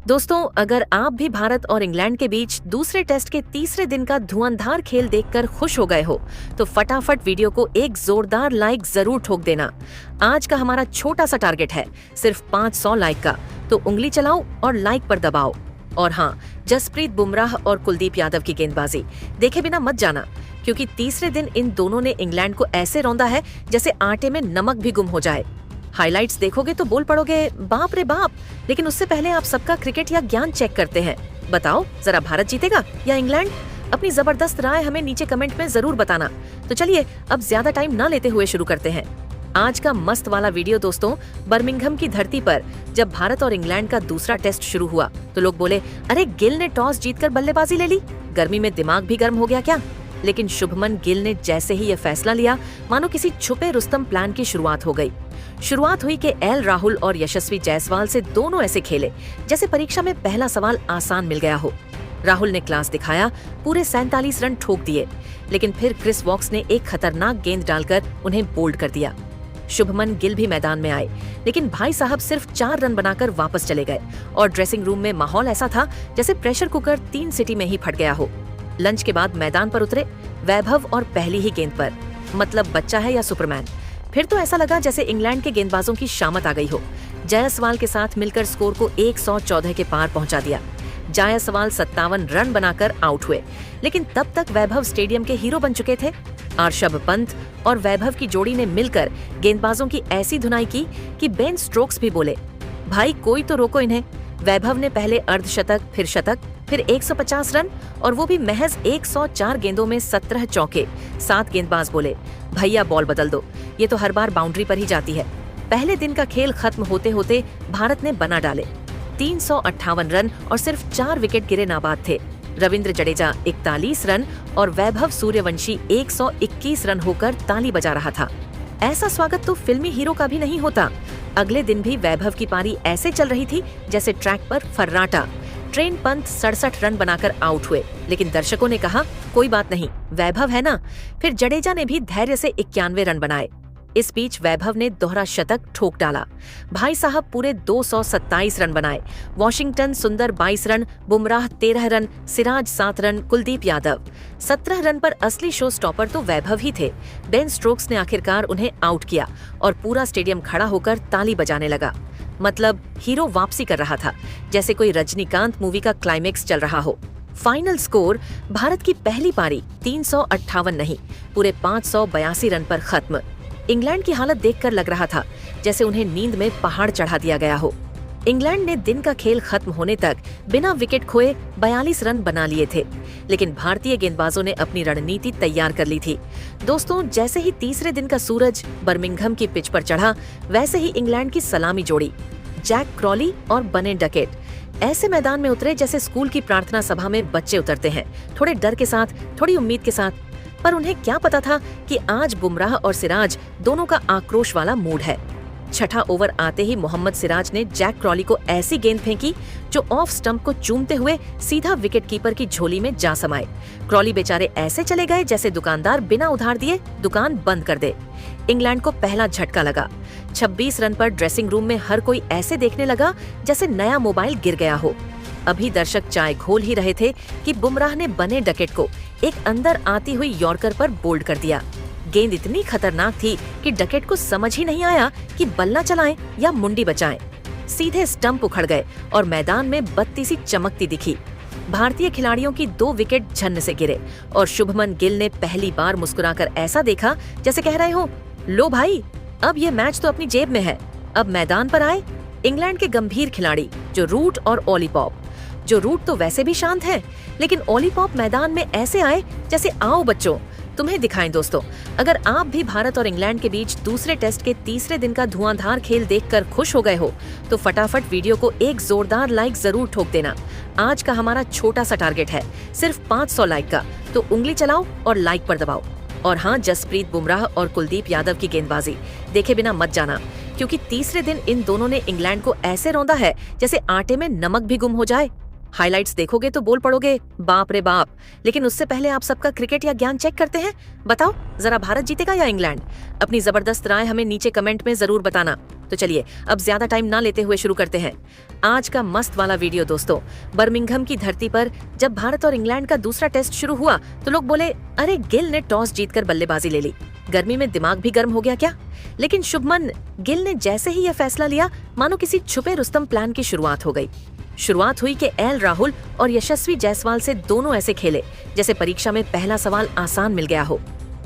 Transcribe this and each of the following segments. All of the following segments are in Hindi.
दोस्तों, अगर आप भी भारत और इंग्लैंड के बीच दूसरे टेस्ट के तीसरे दिन का धुआंधार खेल देखकर खुश हो गए हो, तो फटाफट वीडियो को एक जोरदार लाइक जरूर ठोक देना। आज का हमारा छोटा सा टारगेट है सिर्फ 500 लाइक का, तो उंगली चलाओ और लाइक पर दबाओ। और हाँ, जसप्रीत बुमराह और कुलदीप यादव की गेंदबाजी देखे बिना मत जाना, क्योंकि तीसरे दिन इन दोनों ने इंग्लैंड को ऐसे रौंदा है जैसे आटे में नमक भी गुम हो जाए। हाइलाइट्स देखोगे तो बोल पड़ोगे बाप रे बाप। लेकिन उससे पहले आप सबका क्रिकेट या ज्ञान चेक करते हैं। बताओ जरा, भारत जीतेगा या इंग्लैंड? अपनी जबरदस्त राय हमें नीचे कमेंट में जरूर बताना। तो चलिए अब ज्यादा टाइम ना लेते हुए शुरू करते हैं आज का मस्त वाला वीडियो। दोस्तों, बर्मिंघम की धरती पर जब भारत और इंग्लैंड का दूसरा टेस्ट शुरू हुआ तो लोग बोले, अरे गिल ने टॉस जीतकर बल्लेबाजी ले ली, गर्मी में दिमाग भी गर्म हो गया क्या? लेकिन शुभमन गिल ने जैसे ही ये फैसला लिया, मानो किसी छुपे रुस्तम प्लान की शुरुआत हो गई। शुरुआत हुई कि एल राहुल और यशस्वी जायसवाल से दोनों ऐसे खेले जैसे परीक्षा में पहला सवाल आसान मिल गया हो। राहुल ने क्लास दिखाया, पूरे 47 रन ठोक दिए, लेकिन फिर क्रिस वॉक्स ने एक खतरनाक गेंद डालकर उन्हें बोल्ड कर दिया। शुभमन गिल भी मैदान में आए, लेकिन भाई साहब सिर्फ 4 रन बनाकर वापस चले गए और ड्रेसिंग रूम में माहौल ऐसा था जैसे प्रेशर कुकर 3 सीटी में ही फट गया हो। लंच के बाद मैदान पर उतरे वैभव और पहली ही गेंद पर, मतलब बच्चा है या सुपरमैन। फिर तो ऐसा लगा जैसे इंग्लैंड के गेंदबाजों की शामत आ गई हो। जायसवाल के साथ मिलकर स्कोर को 114 के पार पहुंचा दिया। जायसवाल 57 रन बनाकर आउट हुए, लेकिन तब तक वैभव स्टेडियम के हीरो बन चुके थे। ऋषभ पंत और वैभव की जोड़ी ने मिलकर गेंदबाजों की ऐसी धुनाई की कि बेन स्टोक्स भी बोले, भाई कोई तो रोको इन्हें। वैभव ने पहले अर्धशतक, फिर शतक, फिर 150 रन, और वो भी महज 104 गेंदों में 17 चौके। 7 गेंदबाज बोले, भैया बॉल बदल दो, ये तो हर बार बाउंड्री पर ही जाती है। पहले दिन का खेल खत्म होते होते भारत ने बना डाले। 358 रन और सिर्फ 4 विकेट गिरे नाबाद थे। रविंद्र जडेजा 41 रन और वैभव सूर्यवंशी 121 रन होकर ताली बजा रहा था। ऐसा स्वागत तो फिल्मी हीरो का भी नहीं होता। अगले दिन भी वैभव की पारी ऐसे चल रही थी जैसे ट्रैक पर फर्राटा। ट्रेन पंत 67 रन बनाकर आउट हुए, लेकिन दर्शकों ने कहा कोई बात नहीं, वैभव है ना। फिर जडेजा ने भी धैर्य से 91 रन बनाए। इस बीच वैभव ने दोहरा शतक ठोक डाला। भाई साहब पूरे 227 रन बनाए। वॉशिंगटन सुंदर 22 run, Bumrah 13 run, Siraj 7 run, Kuldeep Yadav 17 run पर असली शो स्टॉपर तो वैभव ही थे। बेन स्टोक्स ने आखिरकार उन्हें आउट किया और पूरा स्टेडियम खड़ा होकर ताली बजाने लगा। मतलब हीरो वापसी कर रहा था, जैसे कोई रजनीकांत मूवी का क्लाइमेक्स चल रहा हो। फाइनल स्कोर भारत की पहली पारी 358 नहीं, पूरे 582 रन पर खत्म। इंग्लैंड की हालत देखकर लग रहा था जैसे उन्हें नींद में पहाड़ चढ़ा दिया गया हो। इंग्लैंड ने दिन का खेल खत्म होने तक बिना विकेट खोए 42 रन बना लिए थे, लेकिन भारतीय गेंदबाजों ने अपनी रणनीति तैयार कर ली थी। दोस्तों, जैसे ही तीसरे दिन का सूरज बर्मिंघम की पिच पर चढ़ा, वैसे ही इंग्लैंड की सलामी जोड़ी जैक क्रॉली और बने डकेट ऐसे मैदान में उतरे जैसे स्कूल की प्रार्थना सभा में बच्चे उतरते हैं, थोड़े डर के साथ, थोड़ी उम्मीद के साथ। पर उन्हें क्या पता था कि आज बुमराह और सिराज दोनों का आक्रोश वाला मूड है। छठा ओवर आते ही मोहम्मद सिराज ने जैक क्रॉली को ऐसी गेंद फेंकी जो ऑफ स्टंप को चूमते हुए सीधा विकेट कीपर की झोली में जा समाए। क्रॉली बेचारे ऐसे चले गए जैसे दुकानदार बिना उधार दिए दुकान बंद कर दे। इंग्लैंड को पहला झटका लगा। 26 रन पर ड्रेसिंग रूम में हर कोई ऐसे देखने लगा जैसे नया मोबाइल गिर गया हो। अभी दर्शक चाय घोल ही रहे थे कि बुमराह ने बने डकेट को एक अंदर आती हुई यॉर्कर पर बोल्ड कर दिया। गेंद इतनी खतरनाक थी कि डकेट को समझ ही नहीं आया कि बल्ला चलाएं या मुंडी बचाएं। सीधे स्टंप उखड़ गए और मैदान में बत्ती सी चमकती दिखी। भारतीय खिलाड़ियों की 2 विकेट झन्न से गिरे और शुभमन गिल ने पहली बार मुस्कुराकर ऐसा देखा जैसे कह रहे हो, लो भाई, अब ये मैच तो अपनी जेब में है, अब मैदान पर आए। इंग्लैंड के गंभीर खिलाड़ी जो रूट और ओली पॉप, जो रूट तो वैसे भी शांत है, लेकिन ओली पॉप मैदान में ऐसे आए जैसे आओ बच्चों तुम्हें दिखाएं। दोस्तों, अगर आप भी भारत और इंग्लैंड के बीच दूसरे टेस्ट के तीसरे दिन का धुआंधार खेल देखकर खुश हो गए हो, तो फटाफट वीडियो को एक जोरदार लाइक जरूर ठोक देना। आज का हमारा छोटा सा टारगेट है सिर्फ 500 लाइक का, तो उंगली चलाओ और लाइक पर दबाओ। और हाँ, जसप्रीत बुमराह और कुलदीप यादव की गेंदबाजी देखे बिना मत जाना, क्योंकि तीसरे दिन इन दोनों ने इंग्लैंड को ऐसे रौंदा है जैसे आटे में नमक भी गुम हो जाए। हाइलाइट्स देखोगे तो बोल पड़ोगे बाप रे बाप। लेकिन उससे पहले आप सबका क्रिकेट या ज्ञान चेक करते हैं। बताओ जरा, भारत जीतेगा या इंग्लैंड? अपनी जबरदस्त राय हमें नीचे कमेंट में जरूर बताना। तो चलिए अब ज्यादा टाइम ना लेते हुए शुरू करते हैं आज का मस्त वाला वीडियो। दोस्तों, बर्मिंघम की धरती पर जब भारत और इंग्लैंड का दूसरा टेस्ट शुरू हुआ तो लोग बोले, अरे गिल ने टॉस जीतकर बल्लेबाजी ले ली, गर्मी में दिमाग भी गर्म हो गया क्या? लेकिन शुभमन गिल ने जैसे ही यह फैसला लिया, मानो किसी छुपे रुस्तम प्लान की शुरुआत हो गई। शुरुआत हुई कि एल राहुल और यशस्वी जायसवाल से दोनों ऐसे खेले जैसे परीक्षा में पहला सवाल आसान मिल गया हो।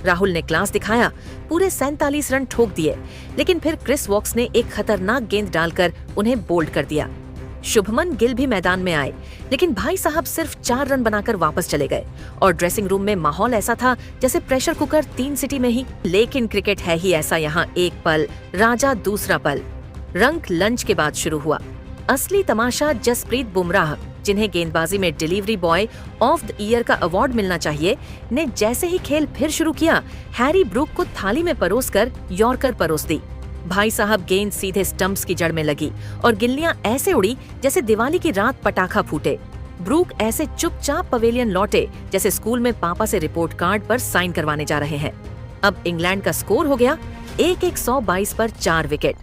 राहुल ने क्लास दिखाया, पूरे 47 रन ठोक दिए, लेकिन फिर क्रिस वॉक्स ने एक खतरनाक गेंद डालकर उन्हें बोल्ड कर दिया। शुभमन गिल भी मैदान में आए, लेकिन भाई साहब सिर्फ 4 रन बनाकर वापस चले गए और ड्रेसिंग रूम में माहौल ऐसा था जैसे प्रेशर कुकर 3 सिटी में ही। लेकिन क्रिकेट है ही ऐसा, यहाँ एक पल राजा दूसरा पल। रंग लंच के बाद शुरू हुआ असली तमाशा। जसप्रीत बुमराह, जिन्हें गेंदबाजी में delivery boy of the year का अवार्ड मिलना चाहिए, ने जैसे ही खेल फिर शुरू किया, हैरी ब्रूक को थाली में परोसकर यॉर्कर परोस दी। भाई साहब गेंद सीधे स्टंप्स की जड़ में लगी और गिल्लियां ऐसे उड़ी जैसे दिवाली की रात पटाखा फूटे। ब्रूक ऐसे चुपचाप पवेलियन लौटे जैसे स्कूल में पापा से रिपोर्ट कार्ड पर साइन करवाने जा रहे हैं। अब इंग्लैंड का स्कोर हो गया 122 पर 4 विकेट।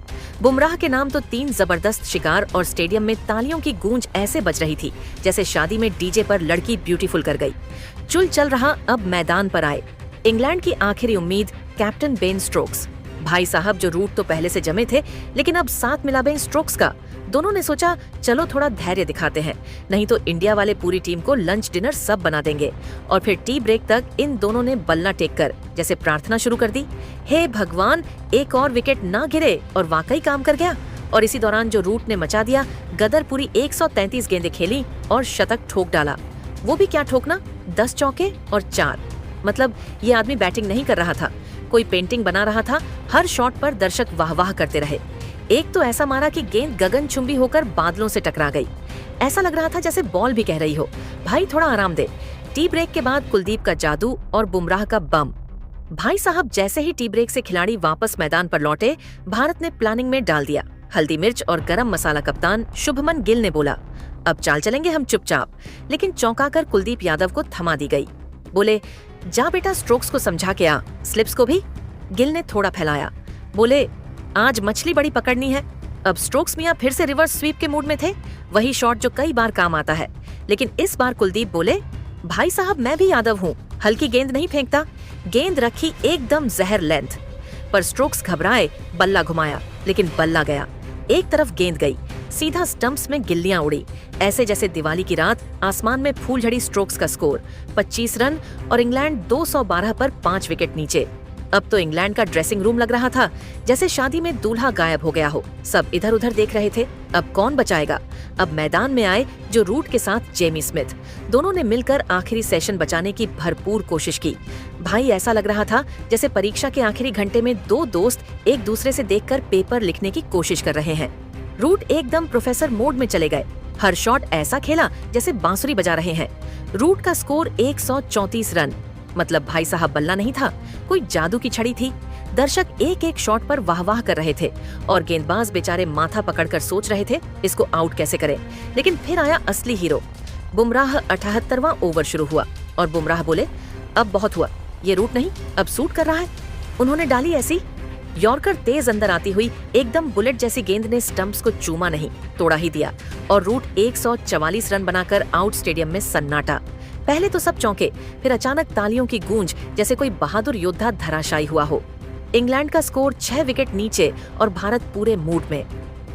बुमराह के नाम तो 3 जबरदस्त शिकार और स्टेडियम में तालियों की गूंज ऐसे बज रही थी जैसे शादी में डीजे पर लड़की ब्यूटीफुल कर गई। चुल चल रहा, अब मैदान पर आए इंग्लैंड की आखिरी उम्मीद कैप्टन बेन स्टोक्स। भाई साहब जो रूट तो पहले से जमे थे, लेकिन अब साथ मिला बेन स्टोक्स का। दोनों ने सोचा चलो थोड़ा धैर्य दिखाते हैं, नहीं तो इंडिया वाले पूरी टीम को लंच डिनर सब बना देंगे। और फिर टी ब्रेक तक इन दोनों ने बल्ला टेक कर जैसे प्रार्थना शुरू कर दी, हे भगवान एक और विकेट ना गिरे, और वाकई काम कर गया। और इसी दौरान जो रूट ने मचा दिया, गदर पूरी 133 गेंदें खेली और शतक ठोक डाला। वो भी क्या ठोकना, 10 चौके और 4। मतलब ये आदमी बैटिंग नहीं कर रहा था, कोई पेंटिंग बना रहा था। हर शॉट पर दर्शक वाह वाह करते रहे। एक तो ऐसा मारा कि गेंद गगनचुंबी होकर बादलों से टकरा गई। ऐसा लग रहा था जैसे बॉल भी कह रही हो, भाई थोड़ा आराम दे। टी ब्रेक के बाद कुलदीप का जादू और बुमराह का बम। भाई साहब जैसे ही टी ब्रेक से खिलाड़ी वापस मैदान पर लौटे, भारत ने प्लानिंग में डाल दिया हल्दी मिर्च और गरम मसाला। कप्तान शुभमन गिल ने बोला, अब चाल चलेंगे हम चुपचाप। लेकिन चौंकाकर कुलदीप यादव को थमा दी गई। बोले, जा बेटा स्ट्रोक्स को समझा के आ, स्लिप्स को भी। गिल ने थोड़ा फैलाया, बोले, आज मछली बड़ी पकड़नी है। अब स्ट्रोक्स मियां फिर से रिवर्स स्वीप के मूड में थे, वही शॉट जो कई बार काम आता है। लेकिन इस बार कुलदीप बोले, भाई साहब मैं भी यादव हूँ, हल्की गेंद नहीं फेंकता। गेंद रखी एकदम जहर लेंथ पर। स्ट्रोक्स घबराए, बल्ला घुमाया, लेकिन बल्ला गया। एक तरफ गेंद गई, सीधा स्टंप्स में गिल्लियां उड़ी, ऐसे जैसे दिवाली की रात आसमान में फूल झड़ी। स्ट्रोक्स का स्कोर 25 रन और इंग्लैंड 212 पर 5 विकेट नीचे। अब तो इंग्लैंड का ड्रेसिंग रूम लग रहा था जैसे शादी में दूल्हा गायब हो गया हो। सब इधर उधर देख रहे थे, अब कौन बचाएगा। अब मैदान में आए जो रूट के साथ जेमी स्मिथ। दोनों ने मिलकर आखिरी सेशन बचाने की भरपूर कोशिश की। भाई ऐसा लग रहा था जैसे परीक्षा के आखिरी घंटे में 2 दोस्त एक दूसरे से देखकर पेपर लिखने की कोशिश कर रहे हैं। रूट एकदम प्रोफेसर मोड में चले गए, हर शॉट ऐसा खेला जैसे बांसुरी बजा रहे हैं। रूट का स्कोर 134 रन। मतलब भाई साहब बल्ला नहीं था, कोई जादू की छड़ी थी। दर्शक एक एक शॉट पर वाह वाह कर रहे थे और गेंदबाज बेचारे माथा पकड़कर सोच रहे थे इसको आउट कैसे करें। लेकिन फिर आया असली हीरो। बुमराह 78वां ओवर शुरू हुआ और बुमराह बोले, अब बहुत हुआ, ये रूट नहीं अब सूट कर रहा है। उन्होंने डाली ऐसी यॉर्कर तेज अंदर आती हुई एकदम बुलेट जैसी गेंद ने स्टंप्स को चूमा नहीं, तोड़ा ही दिया और रूट 144 रन बनाकर आउट। स्टेडियम में सन्नाटा। पहले तो सब चौंके, फिर अचानक तालियों की गूंज जैसे कोई बहादुर योद्धा धराशायी हुआ हो। इंग्लैंड का स्कोर 6 विकेट नीचे और भारत पूरे मूड में।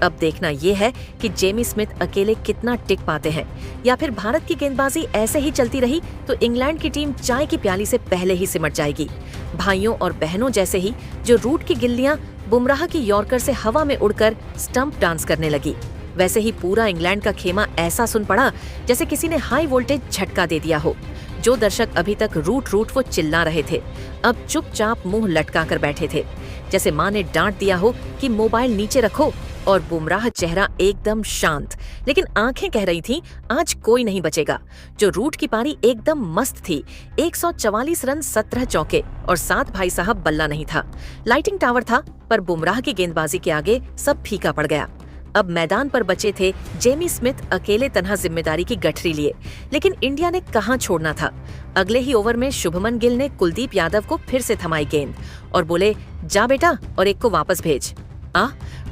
अब देखना ये है कि जेमी स्मिथ अकेले कितना टिक पाते हैं, या फिर भारत की गेंदबाजी ऐसे ही चलती रही तो इंग्लैंड की टीम चाय की प्याली से पहले ही सिमट जाएगी। भाइयों और बहनों जैसे ही जो रूट की गिल्लियां बुमराह की यॉर्कर से हवा में उड़कर स्टंप डांस करने लगी, वैसे ही पूरा इंग्लैंड का खेमा ऐसा सुन पड़ा जैसे किसी ने हाई वोल्टेज झटका दे दिया हो। जो दर्शक अभी तक रूट रूट वो चिल्ला रहे थे, अब चुपचाप मुंह लटका कर बैठे थे, जैसे माँ ने डांट दिया हो कि मोबाइल नीचे रखो। और बुमराह चेहरा एकदम शांत, लेकिन आंखें कह रही थीं आज कोई नहीं बचेगा। जो रूट की पारी एकदम मस्त थी, 144 रन 17 चौके और 7 भाई साहब बल्ला नहीं था। लाइटिंग टावर था, पर बुमराह की गेंदबाजी के आगे सब फीका पड़ गया। अब मैदान पर बचे थे जेमी स्मिथ अकेले तन्हा जिम्मेदारी की गठरी लिए, लेकिन इंडिया ने कहां छोड़ना था। अगले ही ओवर में शुभमन गिल ने कुलदीप यादव को फिर से थमाई गेंद और बोले, जा बेटा और एक को वापस भेज।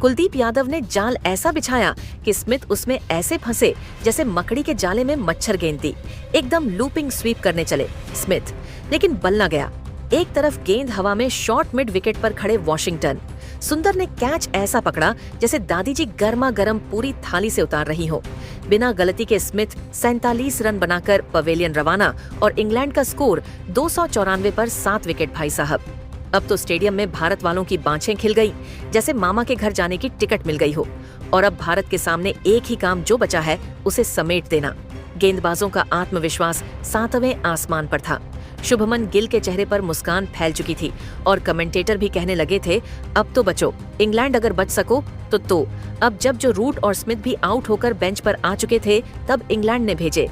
कुलदीप यादव ने जाल ऐसा बिछाया कि स्मिथ उसमें ऐसे फंसे जैसे मकड़ी के जाले में मच्छर गेंद दी। एकदम लूपिंग स्वीप करने चले स्मिथ, लेकिन बल न गया। एक तरफ गेंद हवा में शॉर्ट मिड विकेट पर खड़े वॉशिंगटन, सुंदर ने कैच ऐसा पकड़ा जैसे दादी जी गर्मा गर्म पूरी थाली से उतार रही हो। बिना गलती के स्मिथ 47 रन बनाकर पवेलियन रवाना और इंग्लैंड का स्कोर 294 पर 7 विकेट भाई साहब। अब तो स्टेडियम में भारत वालों की बाँछें खिल गई, जैसे मामा के घर जाने की टिकट मिल गई हो। और अब भारत के सामने एक ही काम जो बचा है, उसे समेट देना। गेंदबाजों का आत्मविश्वास 7वें आसमान पर था। शुभमन गिल के चेहरे पर मुस्कान फैल चुकी थी और कमेंटेटर भी कहने लगे थे, अब तो बचो, इंग्लैंड अगर बच सको तो। अब जब जो रूट और स्मिथ भी आउट होकर बेंच पर आ चुके थे, तब इंग्लैंड ने भेजे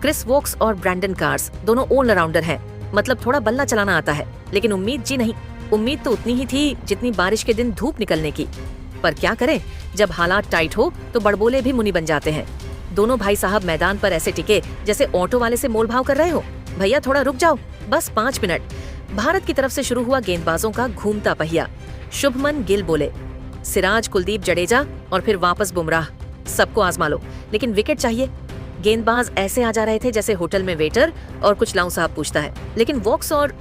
क्रिस वोक्स और ब्रैंडन कार्स, दोनों ऑलराउंडर हैं, मतलब थोड़ा बल्ला चलाना आता है। लेकिन उम्मीद जी नहीं, उम्मीद तो उतनी ही थी जितनी बारिश के दिन धूप निकलने की। पर क्या करें, जब हालात टाइट हो तो बड़बोले भी मुनि बन जाते हैं। दोनों भाई साहब मैदान पर ऐसे टिके जैसे ऑटो वाले से मोलभाव कर रहे हो। भैया थोड़ा रुक जाओ, बस 5 मिनट। भारत की तरफ से शुरू हुआ गेंदबाजों का घूमता पहिया। शुभमन गिल बोले, सिराज, कुलदीप, जडेजा और फिर वापस बुमराह, सबको आजमा लो, लेकिन विकेट चाहिए। गेंदबाज ऐसे आ जा रहे थे जैसे होटल में वेटर और कुछ लाऊं साहब पूछता है। लेकिन वॉक्स और